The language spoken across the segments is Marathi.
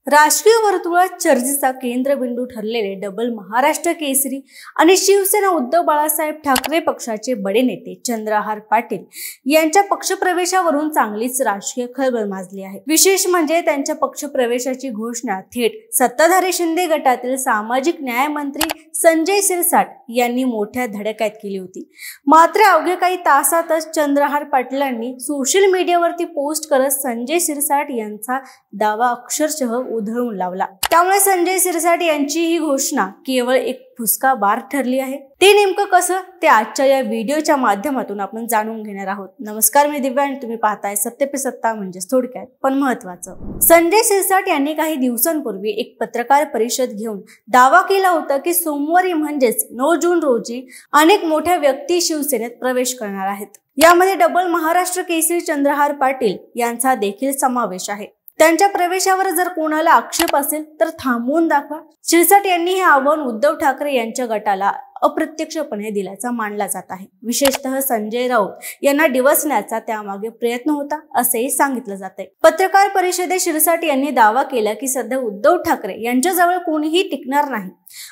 राजकीय वर्तुळात चर्चेचा केंद्रबिंदू ठरलेले डबल महाराष्ट्र केसरी आणि शिवसेना उद्धव बाळासाहेब ठाकरे पक्षाचे बडे नेते चंद्रहार पाटील यांच्या पक्षप्रवेशावरून चांगलीच राजकीय खळबळ माजली आहे। विशेष म्हणजे त्यांच्या पक्षप्रवेशाची घोषणा थेट सत्ताधारी शिंदे गटातील सामाजिक न्याय मंत्री संजय शिरसाट यांनी मोठ्या धडक्यात केली होती। मात्र अवघ्या काही तासातच चंद्रहार पाटलांनी सोशल मीडियावरती पोस्ट करत संजय शिरसाट यांचा दावा अक्षरशः उधळून लावला। त्यामुळे संजय शिरसाट यांची ही घोषणा केवळ एक फुसका बार ठरली आहे। ते नेमकं कसं ते आजच्या या व्हिडिओच्या माध्यमातून आपण जाणून घेणार आहोत। नमस्कार, मी दिव्या आणि तुम्ही पाहताय सत्य पे सत्ता, म्हणजे थोडक्यात पण महत्त्वाचं। संजय शिरसाट यांनी काही दिवसांपूर्वी एक पत्रकार परिषद घेऊन दावा केला होता की सोमवारी म्हणजेच 9 जून रोजी अनेक मोठ्या व्यक्ती शिवसेनेत प्रवेश करणार आहेत। यामध्ये डबल महाराष्ट्र केसरी चंद्रहार पाटील यांचा देखील समावेश आहे। त्यांच्या प्रवेशावर जर कोणाला आक्षेप असेल तर थांबवून दाखवा। शिरसाट यांनी हे आव्हान उद्धव ठाकरे यांच्या गटाला अप्रत्यक्षपणे दिल्याचा मानला जात आहे। विशेषतः संजय राऊत यांना डिवचण्याचा त्यामागे प्रयत्न होता असेही सांगितलं जात आहे। पत्रकार परिषदेत शिरसाट यांनी दावा केला की सध्या उद्धव ठाकरे यांच्याजवळ कोणीही टिकणार नाही।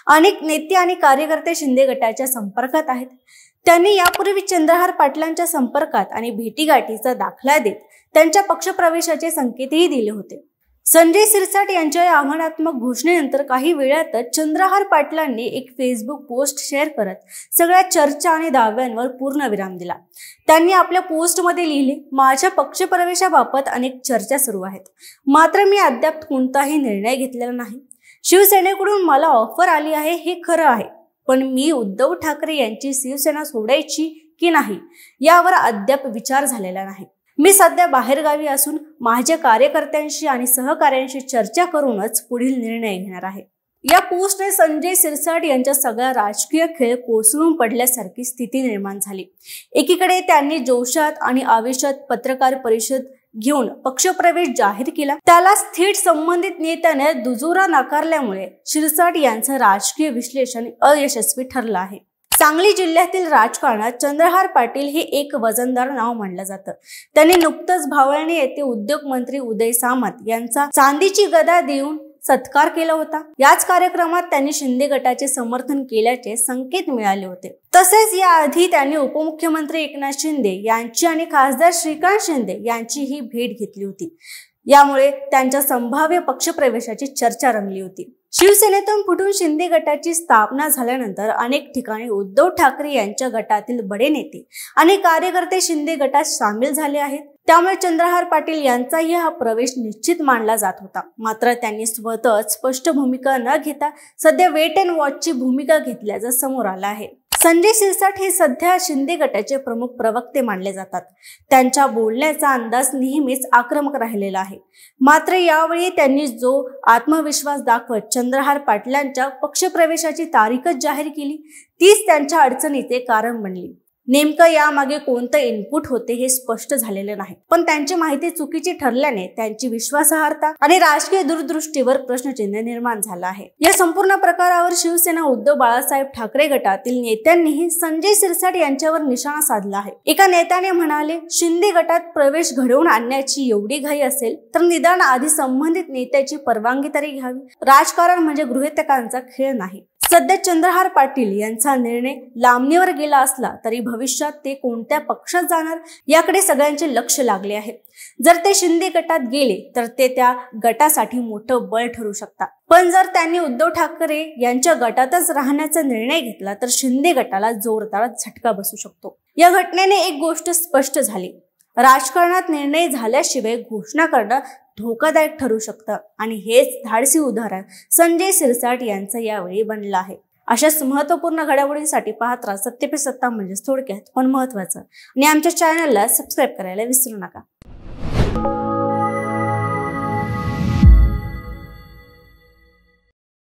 अनेक नेते आणि कार्यकर्ते शिंदे गटाच्या संपर्कात आहेत। त्यांनी यापूर्वी चंद्रहार पाटलांच्या संपर्कात आणि भेटीगाठीचा दाखला देत त्यांच्या पक्षप्रवेशाचे संकेतही दिले होते। संजय शिरसाट यांच्या या आव्हानात्मक घोषणेनंतर काही वेळातच चंद्रहार पाटलांनी एक फेसबुक पोस्ट शेअर करत सगळ्या चर्चा आणि दाव्यांवर पूर्णविराम दिला। त्यांनी आपल्या पोस्टमध्ये लिहिले, माझ्या पक्षप्रवेशाबाबत अनेक चर्चा सुरू आहेत, मात्र मी अद्याप कोणताही निर्णय घेतलेला नाही। शिवसेनेकडून मला ऑफर आली आहे हे खरं आहे, पण मी उद्धव ठाकरे यांची शिवसेना सोडायची की नाही यावर अद्याप विचार झालेला नाही। मी सध्या बाहेरगावी असून माझ्या कार्यकर्त्यांशी आणि सहकाऱ्यांशी चर्चा करूनच पुढील निर्णय घेणार आहे। या पोस्टने संजय शिरसाट यांच्या सगळा राजकीय खेळ कोसळून पडल्यासारखी स्थिती निर्माण झाली। एकीकडे त्यांनी जोशात आणि आवेशात पत्रकार परिषद घेऊन पक्षप्रवेश जाहीर केला, त्यालाच थेट संबंधित नेत्याने दुजोरा नाकारल्यामुळे शिरसाट यांचं राजकीय विश्लेषण अयशस्वी ठरलं आहे। सांगली जिल्ह्यातील राजकारणात चंद्रहार पाटील हे एक वजनदार नाव मानलं जातं। त्यांनी नुकतंच भावळणी येथे उद्योग मंत्री उदय सामंत यांचा चांदीची गदा देऊन सत्कार केला होता। याच कार्यक्रमात त्यांनी शिंदे गटाचे समर्थन केल्याचे संकेत मिळाले होते। तसेच याआधी त्यांनी उपमुख्यमंत्री एकनाथ शिंदे यांची आणि खासदार श्रीकांत शिंदे यांचीही भेट घेतली होती। यामुळे त्यांच्या संभाव्य पक्षप्रवेशाची चर्चा रंगली होती। शिवसेनेतून फुटून शिंदे गटाची स्थापना झाल्यानंतर अनेक ठिकाणी उद्धव ठाकरे यांच्या गटातील बडे नेते आणि कार्यकर्ते शिंदे गटात सामील झाले आहेत। त्यामुळे चंद्रहार पाटील यांचाही हा प्रवेश निश्चित मानला जात होता। मात्र त्यांनी स्वतः स्पष्ट भूमिका न घेता सध्या वेट अँड वॉचची भूमिका घेतल्याचं समोर आलं आहे। संजय शिरसाट हे सध्या शिंदे गटाचे प्रमुख प्रवक्ते मानले जातात। त्यांच्या बोलण्याचा अंदाज नेहमीच आक्रमक राहिलेला आहे। मात्र यावेळी त्यांनी जो आत्मविश्वास दाखवत चंद्रहार पाटलांच्या पक्षप्रवेशाची तारीखच जाहीर केली, तीच त्यांच्या अडचणीचे कारण बनली। नेमकं यामागे कोणतं इनपुट होते हे स्पष्ट झालेलं नाही, पण त्यांची माहिती चुकीची ठरल्याने त्यांची विश्वासार्हता आणि राजकीय दूरदृष्टीवर प्रश्नचिन्ह निर्माण झालं आहे। या संपूर्ण प्रकारावर शिवसेना उद्धव बाळासाहेब ठाकरे गटातील नेत्यांनीही संजय शिरसाट यांच्यावर निशाणा साधला आहे। एका नेत्याने म्हणाले, शिंदे गटात प्रवेश घडवून आणण्याची एवढी घाई असेल तर निदान आधी संबंधित नेत्याची परवानगी तरी घ्यावी। राजकारण म्हणजे गृहीतकांचा खेळ नाही। सध्या चंद्रहार पाटील यांचा निर्णय लांबणीवर गेला असला तरी भविष्यात ते कोणत्या पक्षात जाणार याकडे सगळ्यांचे लक्ष लागले आहे। जर ते शिंदे गटात गेले तर ते त्या गटासाठी मोठं बळ ठरू शकतात, पण जर त्यांनी उद्धव ठाकरे यांच्या गटातच राहण्याचा निर्णय घेतला तर शिंदे गटाला जोरदार झटका बसू शकतो। या घटनेने एक गोष्ट स्पष्ट झाली, राजकारणात निर्णय झाल्याशिवाय घोषणा करणं धोकादायक ठरू शकतं आणि हेच धाडसी उदाहरण संजय शिरसाट यांचं यावेळी बनलं आहे। अशाच महत्त्वपूर्ण घडामोडींसाठी पाहत राहा सत्य पे सत्ता, म्हणजे थोडक्यात पण महत्त्वाचं, आणि आमच्या चॅनलला सबस्क्राईब करायला विसरू नका।